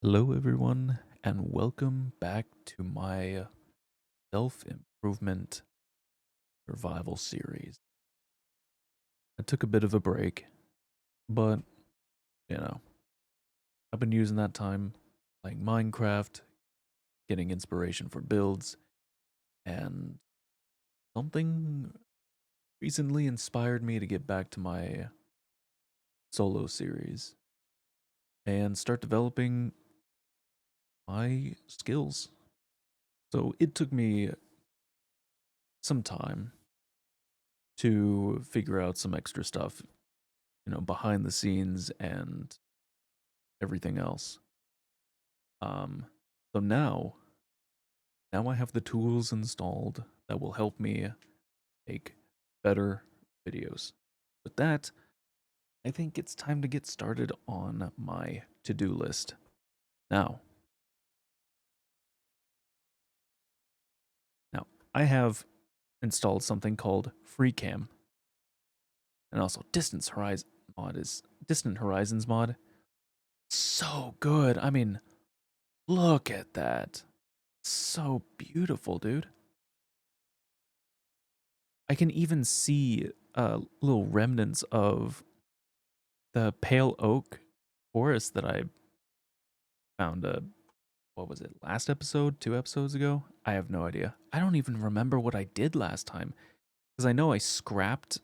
Hello, everyone, and welcome back to my self improvement survival series. I took a bit of a break, but you know, I've been using that time playing Minecraft, getting inspiration for builds, and something recently inspired me to get back to my solo series and start developing my skills. So it took me some time to figure out some extra stuff behind the scenes and everything else. Um, so now I have the tools installed that will help me make better videos. With that, I think it's time to get started on my to-do list. Now, now I have installed something called FreeCam and also Distant Horizons mod. So good. I mean, look at that. So beautiful, dude. I can even see little remnants of the pale oak forest that I found. What was it? Last episode, 2 episodes ago? I have no idea. I don't even remember what I did last time because I know I scrapped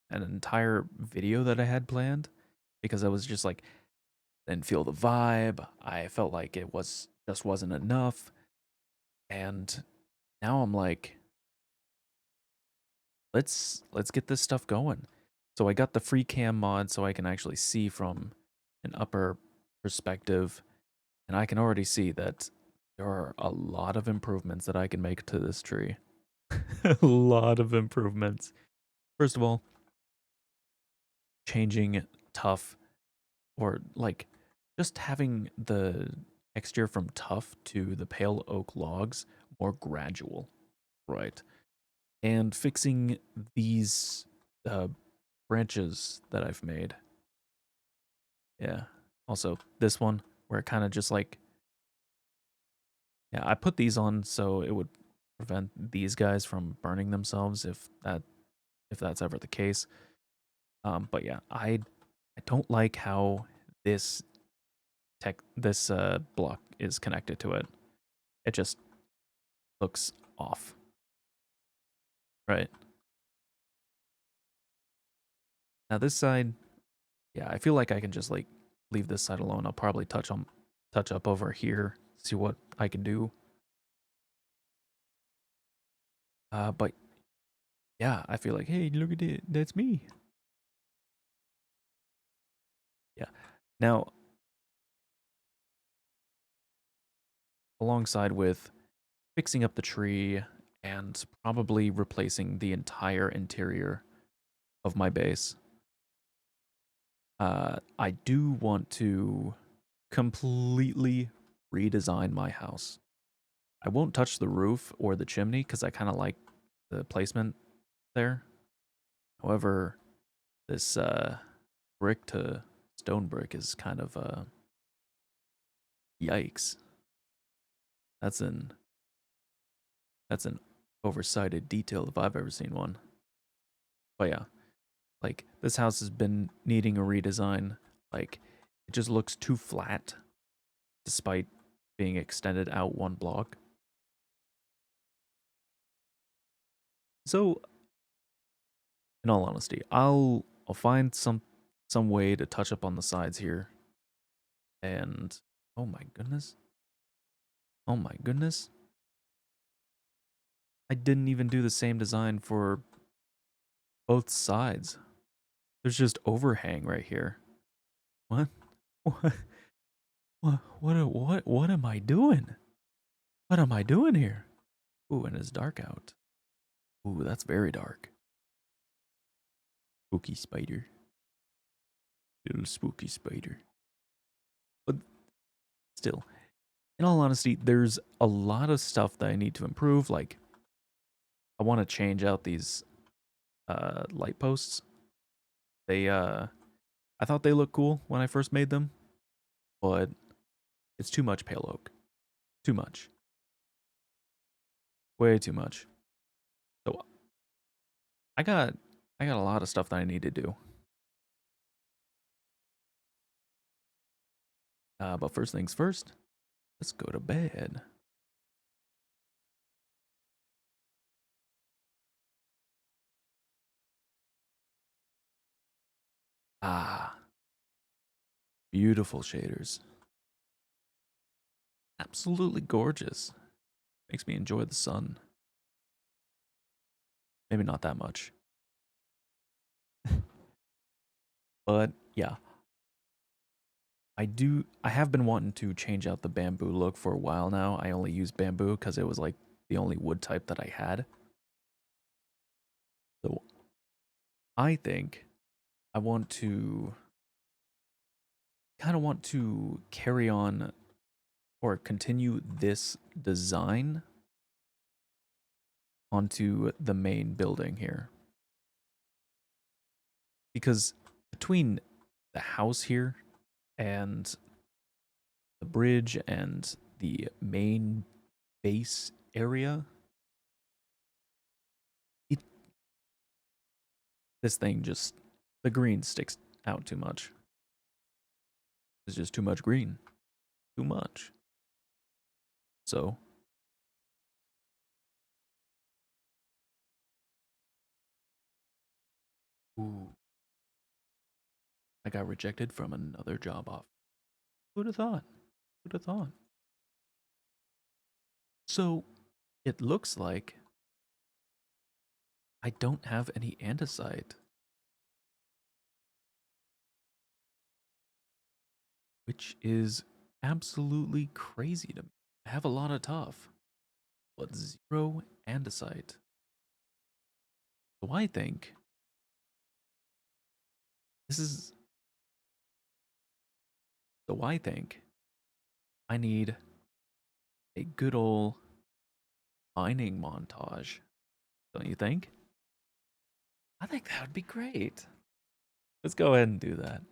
an entire video that I had planned because I was just like didn't feel the vibe. I felt like it was just wasn't enough, and now I'm like, let's get this stuff going. So I got the free cam mod so I can actually see from an upper perspective, and I can already see that there are a lot of improvements that I can make to this tree. A lot of improvements. First of all, changing tough or like just having the texture from tough to the pale oak logs more gradual, right? And fixing these uh, branches that I've made. Yeah. Also, this one where it kind of just like, yeah, I put these on so it would prevent these guys from burning themselves if that's ever the case. But yeah, I don't like how this block is connected to it. It just looks off, right? Now this side, yeah, I feel like I can just like leave this side alone. I'll probably touch up over here, see what I can do. But yeah, I feel like, hey, look at it, that's me. Yeah. Now, alongside with fixing up the tree and probably replacing the entire interior of my base, I do want to completely redesign my house. I won't touch the roof or the chimney because I kind of like the placement there. However, this brick to stone brick is kind of yikes. That's an that's an oversighted detail if I've ever seen one. But yeah, like this house has been needing a redesign. Like it just looks too flat despite being extended out one block. So, in all honesty, I'll find some way to touch up on the sides here. And oh my goodness. Oh my goodness. I didn't even do the same design for both sides. There's just overhang right here. What? What? What am I doing? What am I doing here? Ooh, and it's dark out. Ooh, that's very dark. Spooky spider. Little spooky spider. But still, in all honesty, there's a lot of stuff that I need to improve. Like, I want to change out these light posts. They I thought they looked cool when I first made them, but It's too much pale oak. Too much. Way too much. So I got I got a lot of stuff that I need to do. But first things first, let's go to bed. Ah, beautiful shaders. Absolutely gorgeous. Makes me enjoy the sun. Maybe not that much. But yeah, I have been wanting to change out the bamboo look for a while now. I only use bamboo because it was like the only wood type that I had. So I think I want to kind of want to carry on or continue this design onto the main building here. Because between the house here and the bridge and the main base area, it, this thing just, the green sticks out too much. It's just too much green. Too much. So, ooh, I got rejected from another job offer. Who'd have thought? Who'd have thought? So, it looks like I don't have any andesite, which is absolutely crazy to me. I have a lot of tough, but zero andesite. So I think this is. So I think I need a good old mining montage. Don't you think? I think that would be great. Let's go ahead and do that.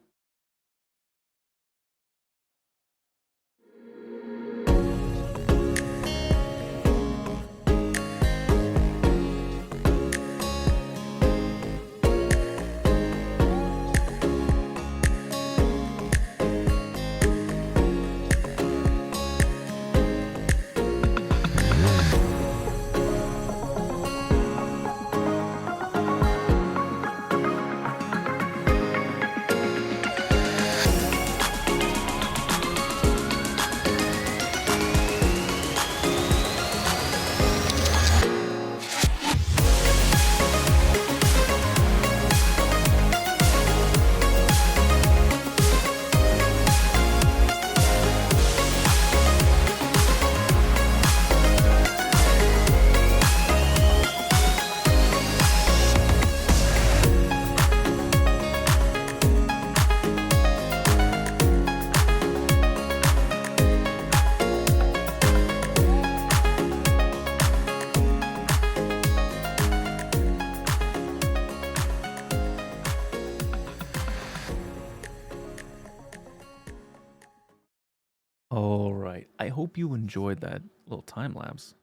All right. I hope you enjoyed that little time lapse.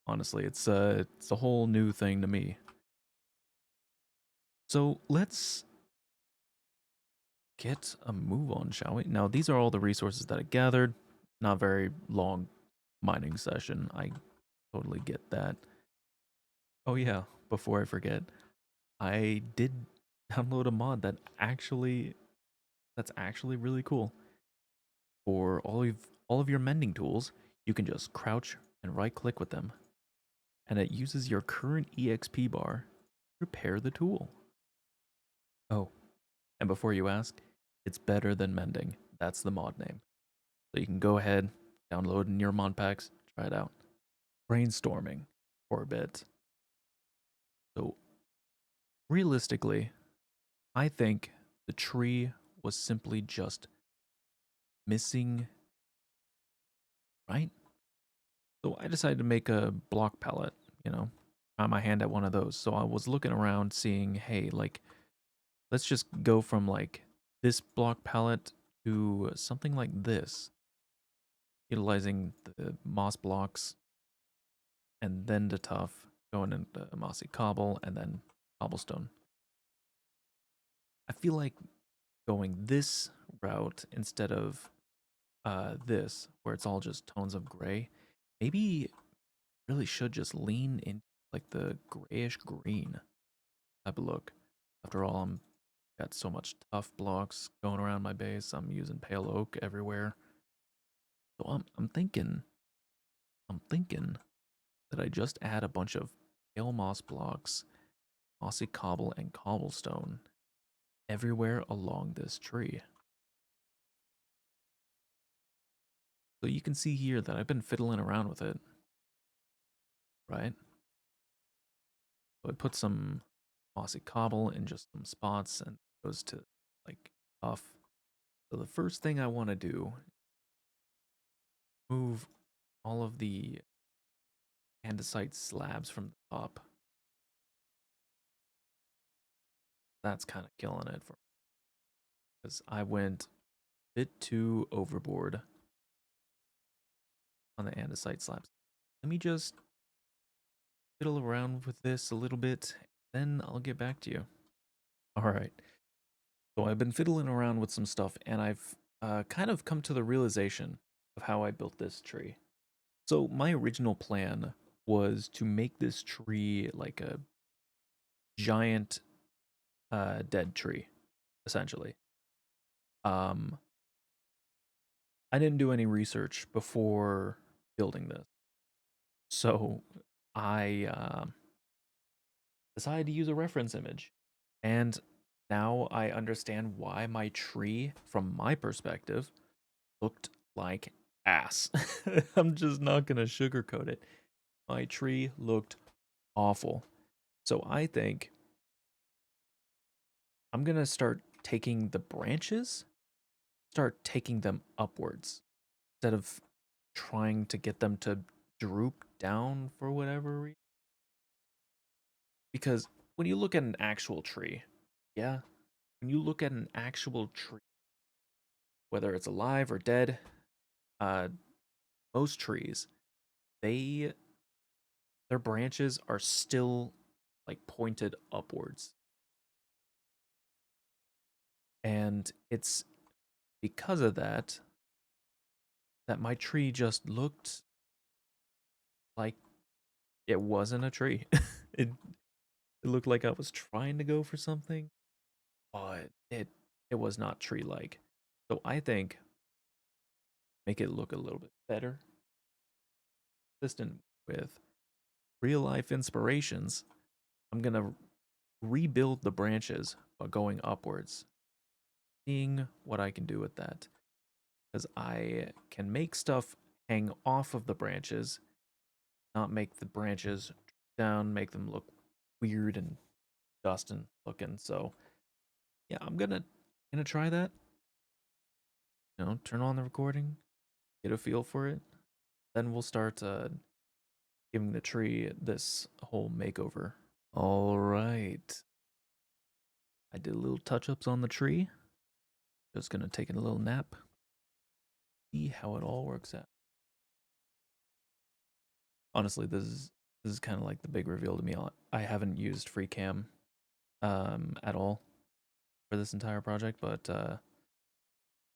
Honestly, it's a whole new thing to me. So let's get a move on, shall we? Now, these are all the resources that I gathered. Not very long mining session. I totally get that. Oh yeah, before I forget, I did download a mod that's actually really cool. For all of your mending tools, you can just crouch and right click with them, and it uses your current EXP bar to repair the tool. Oh, and before you ask, it's better than mending. That's the mod name. So you can go ahead, download in your mod packs, try it out. Brainstorming for a bit. So realistically, I think the tree was simply just missing, right? So I decided to make a block palette, try my hand at one of those. So I was looking around seeing, hey, like, let's just go from like this block palette to something like this. utilizing the moss blocks and then the tough, going into mossy cobble and then cobblestone. I feel like going this route instead of this, where it's all just tones of gray, maybe really should just lean into like the grayish green type of look. After all, I'm got so much tough blocks going around my base. I'm using pale oak everywhere. So I'm thinking that I just add a bunch of pale moss blocks, mossy cobble, and cobblestone everywhere along this tree. So you can see here that I've been fiddling around with it, right? So I put some mossy cobble in just some spots and it goes to like off. So the first thing I want to do, move all of the andesite slabs from the top. That's kind of killing it for because I went a bit too overboard on the andesite slabs. Let me just fiddle around with this a little bit, then I'll get back to you. All right. So I've been fiddling around with some stuff, and I've kind of come to the realization of how I built this tree. So my original plan was to make this tree like a giant dead tree, essentially. Um, I didn't do any research before building this, so I decided to use a reference image, and now I understand why my tree, from my perspective, looked like ass. I'm just not gonna sugarcoat it. My tree looked awful. So I think I'm gonna start taking the branches, start taking them upwards instead of trying to get them to droop down for whatever reason. Because when you look at an actual tree, yeah, when you look at an actual tree, whether it's alive or dead, uh, most trees, they their branches are still like pointed upwards. And it's because of that that my tree just looked like it wasn't a tree. it, it looked like I was trying to go for something, but it was not tree like. So I think make it look a little bit better, consistent with real life inspirations. I'm gonna rebuild the branches by going upwards, seeing what I can do with that. Because I can make stuff hang off of the branches, not make the branches down, make them look weird and dustin looking. So yeah, I'm gonna try that. You know, turn on the recording, get a feel for it. Then we'll start giving the tree this whole makeover. All right. I did a little touch ups on the tree. Just gonna take a little nap. See how it all works out. Honestly, this is kind of like the big reveal to me. I haven't used FreeCam at all for this entire project, but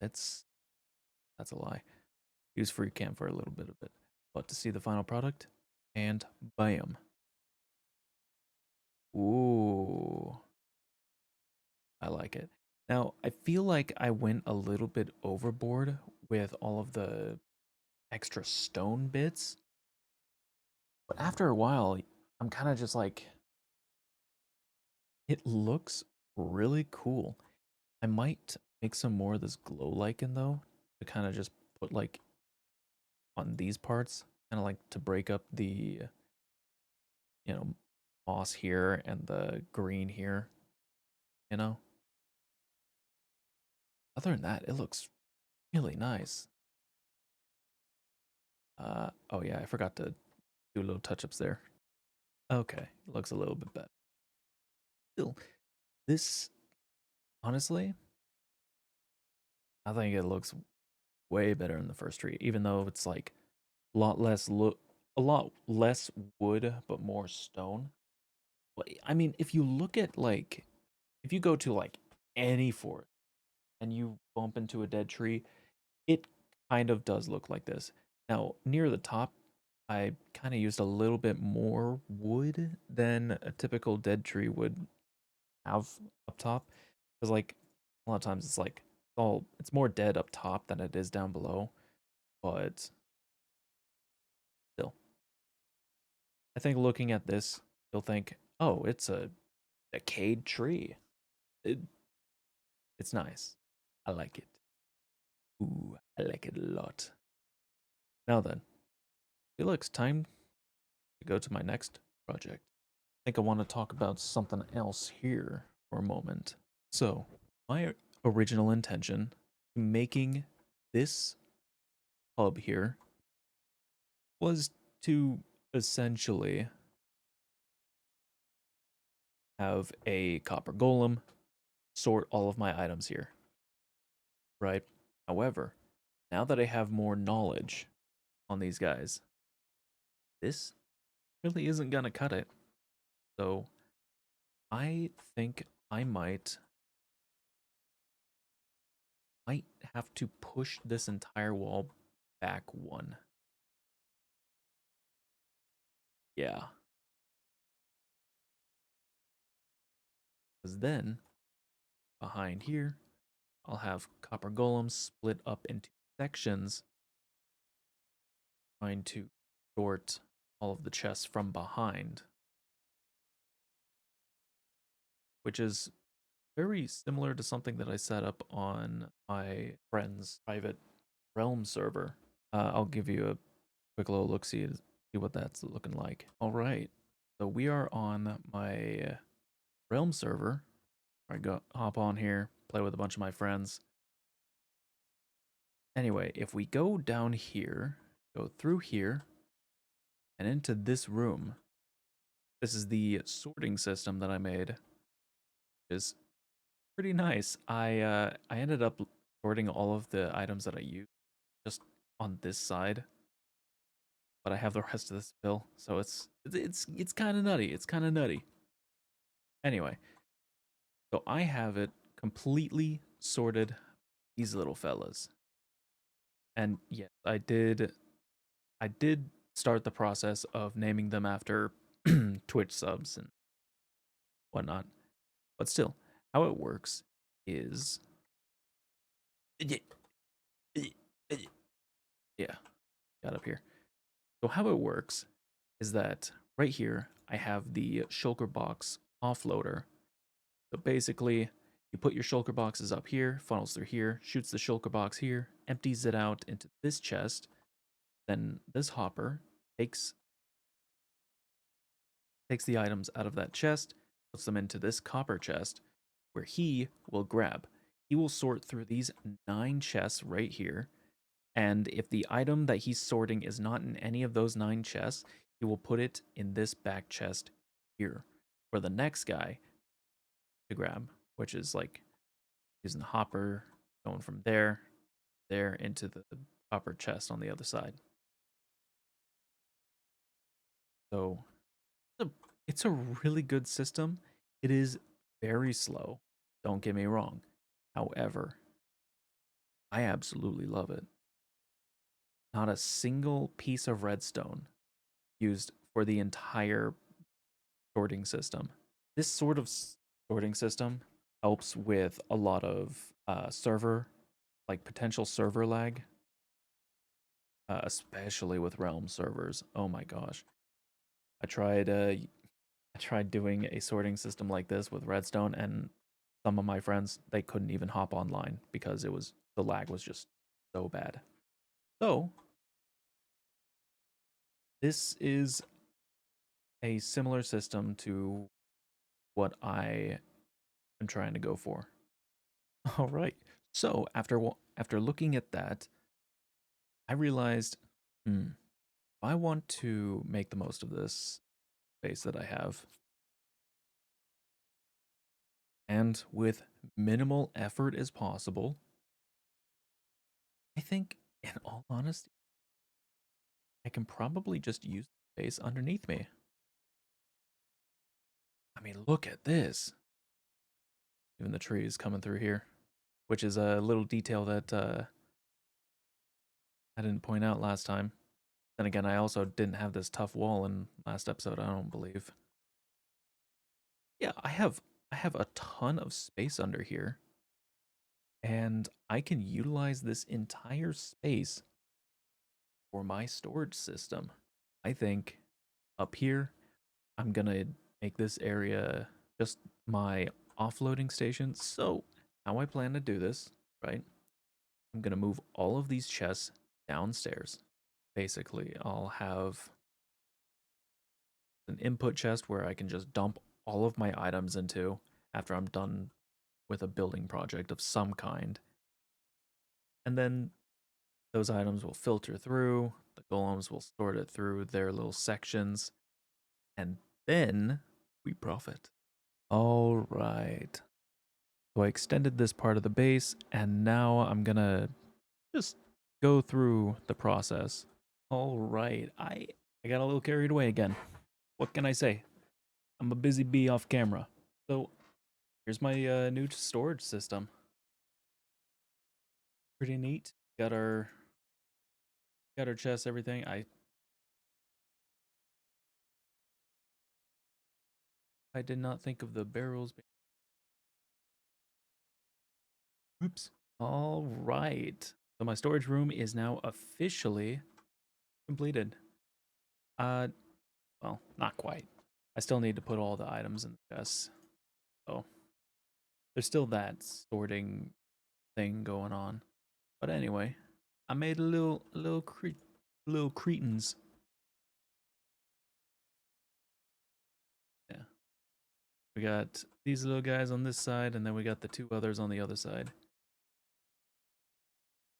it's that's a lie. Use FreeCam for a little bit of it, but to see the final product, and bam. Ooh, I like it. Now, I feel like I went a little bit overboard with all of the extra stone bits, but after a while, I'm kind of just like, it looks really cool. I might make some more of this glow lichen though, to kind of just put like on these parts, kind of like to break up the, you know, moss here and the green here, you know? Other than that, it looks really nice. Oh yeah, I forgot to do little touch-ups there. Okay, it looks a little bit better. Still, this honestly, I think it looks way better than the first tree, even though it's like a lot less wood, but more stone. I mean, if you look at like, if you go to like any forest and you bump into a dead tree, it kind of does look like this. Now, near the top, I kind of used a little bit more wood than a typical dead tree would have up top. Because like a lot of times it's more dead up top than it is down below. But still, I think looking at this, you'll think, oh, it's a decayed tree. It, it's nice. I like it. Ooh, I like it a lot. Now then, Felix, time to go to my next project. I think I want to talk about something else here for a moment. So, my original intention making this hub here was to essentially have a copper golem sort all of my items here, right? However, now that I have more knowledge on these guys, this really isn't gonna cut it. So I think I might have to push this entire wall back one. Yeah. Because then behind here, I'll have copper golems split up into sections, trying to sort all of the chests from behind, which is very similar to something that I set up on my friend's private realm server. I'll give you a quick little look see what that's looking like. All right, so we are on my realm server. I go hop on here, play with a bunch of my friends. Anyway, if we go down here, go through here, and into this room, this is the sorting system that I made. Is pretty nice. I ended up sorting all of the items that I used just on this side, but I have the rest of this bill, so it's kind of nutty. It's kind of nutty. Anyway, so I have it completely sorted. These little fellas, and yes, I did start the process of naming them after Twitch subs and whatnot. But still, how it works is yeah, got up here. So how it works is that right here I have the shulker box offloader. So basically, you put your shulker boxes up here, funnels through here, shoots the shulker box here, empties it out into this chest. Then this hopper takes the items out of that chest, puts them into this copper chest, where he will grab. He will sort through these 9 chests right here, and if the item that he's sorting is not in any of those 9 chests, he will put it in this back chest here for the next guy to grab, which is like using the hopper, going from there into the copper chest on the other side. So a- it's a really good system. It is very slow. Don't get me wrong. However, I absolutely love it. Not a single piece of redstone used for the entire sorting system. This sort of sorting system helps with a lot of potential server lag, especially with Realm servers. Oh my gosh. I tried I tried doing a sorting system like this with redstone, and some of my friends, they couldn't even hop online because the lag was just so bad. So, this is a similar system to what I am trying to go for. All right. So, after looking at that, I realized, if I want to make the most of this space that I have, and with minimal effort as possible, I think, in all honesty, I can probably just use the space underneath me. I mean, look at this. Even the trees coming through here, which is a little detail that I didn't point out last time. Then again, I also didn't have this tough wall in last episode, I don't believe. Yeah, I have a ton of space under here, and I can utilize this entire space for my storage system. I think up here, I'm gonna make this area just my offloading station. So, how I plan to do this, right? I'm gonna move all of these chests downstairs. Basically, I'll have an input chest where I can just dump all of my items into after I'm done with a building project of some kind. And then those items will filter through, the golems will sort it through their little sections, and then we profit. All right. So I extended this part of the base, and now I'm gonna just go through the process. All right. I got a little carried away again. What can I say? I'm a busy bee off camera. So here's my new storage system. Pretty neat. Got our chests, everything. I did not think of the barrels. Oops. All right. So my storage room is now officially completed. Uh, well, not quite. I still need to put all the items in the chests. So there's still that sorting thing going on. But anyway, I made little cretins. Yeah. We got these little guys on this side, and then we got the two others on the other side.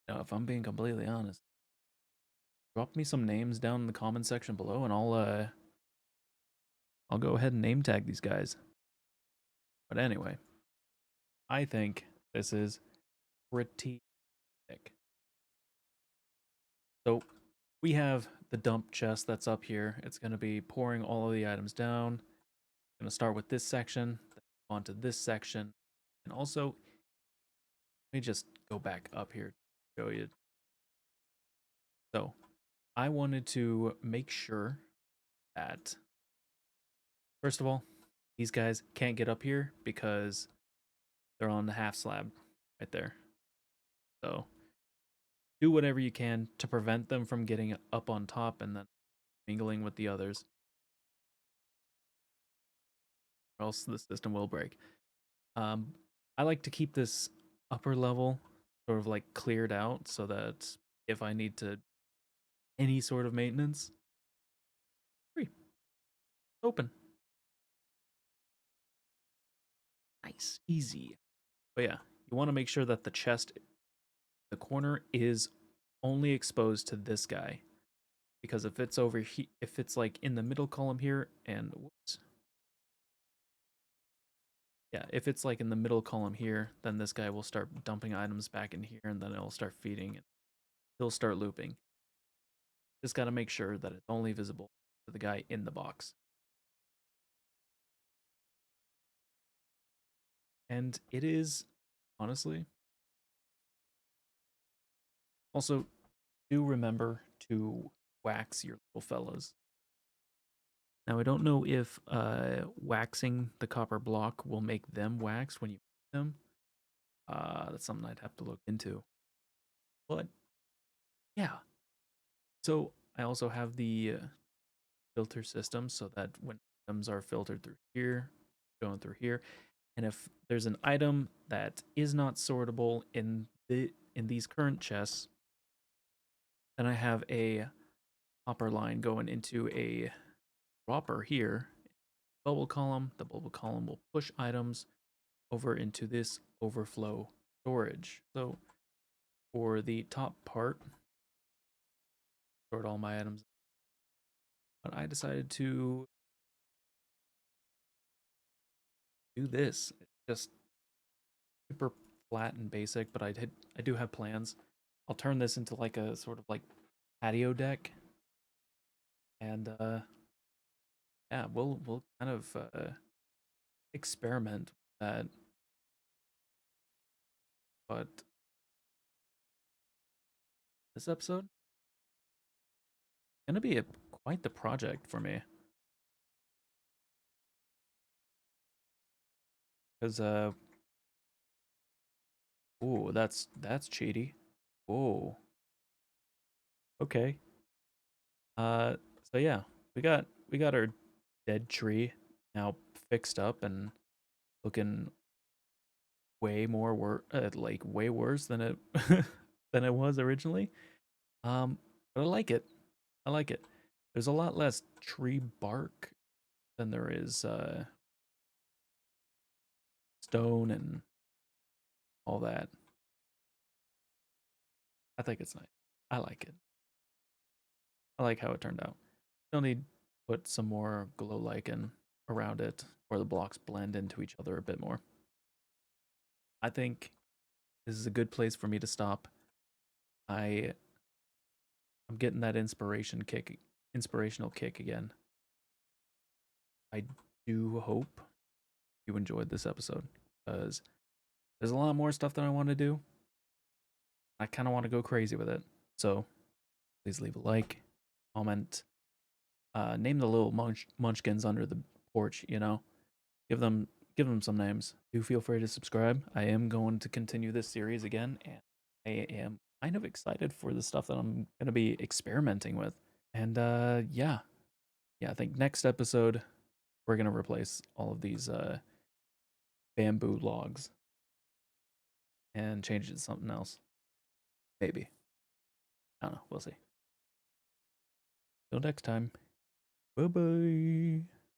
Now, if I'm being completely honest, drop me some names down in the comment section below, and I'll go ahead and name tag these guys. But anyway, I think this is pretty thick. So we have the dump chest that's up here. It's going to be pouring all of the items down. I'm going to start with this section, then onto this section, and also let me just go back up here to show you. So I wanted to make sure that, first of all, these guys can't get up here because they're on the half slab right there. So do whatever you can to prevent them from getting up on top and then mingling with the others, or else the system will break. Um, I like to keep this upper level sort of like cleared out so that if I need to any sort of maintenance, free, open, nice, easy. But yeah, you want to make sure that the chest, the corner is only exposed to this guy, because if it's over here, if it's like in the middle column here, and whoops, yeah, if it's like in the middle column here, then this guy will start dumping items back in here, and then it'll start feeding, and he'll start looping. Just got to make sure that it's only visible to the guy in the box. And it is, honestly, also do remember to wax your little fellas. Now, I don't know if waxing the copper block will make them wax when you make them. That's something I'd have to look into. But yeah, so I also have the filter system so that when items are filtered through here, going through here, and if there's an item that is not sortable in these current chests, then I have a hopper line going into a dropper here, bubble column. The bubble column will push items over into this overflow storage. So for the top part, sort all my items. But I decided to do this. It's just super flat and basic, but I do have plans. I'll turn this into like a sort of like patio deck, and yeah, we'll kind of experiment with that. But this episode gonna be quite the project for me, because ooh, that's cheaty. Whoa, okay. Uh, so yeah, we got our dead tree now fixed up and looking like way worse than it than it was originally. But I like it. I like it. There's a lot less tree bark than there is stone and all that. I think it's nice. I like it. I like how it turned out. Still need to put some more glow lichen around it, where the blocks blend into each other a bit more. I think this is a good place for me to stop. I I'm getting that inspirational kick again. I do hope you enjoyed this episode, because there's a lot more stuff that I want to do. I kind of want to go crazy with it. So please leave a like, comment, name the little munchkins under the porch. Give them give them some names. Do feel free to subscribe. I am going to continue this series again, and I am kind of excited for the stuff that I'm gonna be experimenting with. And yeah, I think next episode we're gonna replace all of these bamboo logs and change it to something else. Maybe. I don't know. We'll see. Till next time. Bye bye.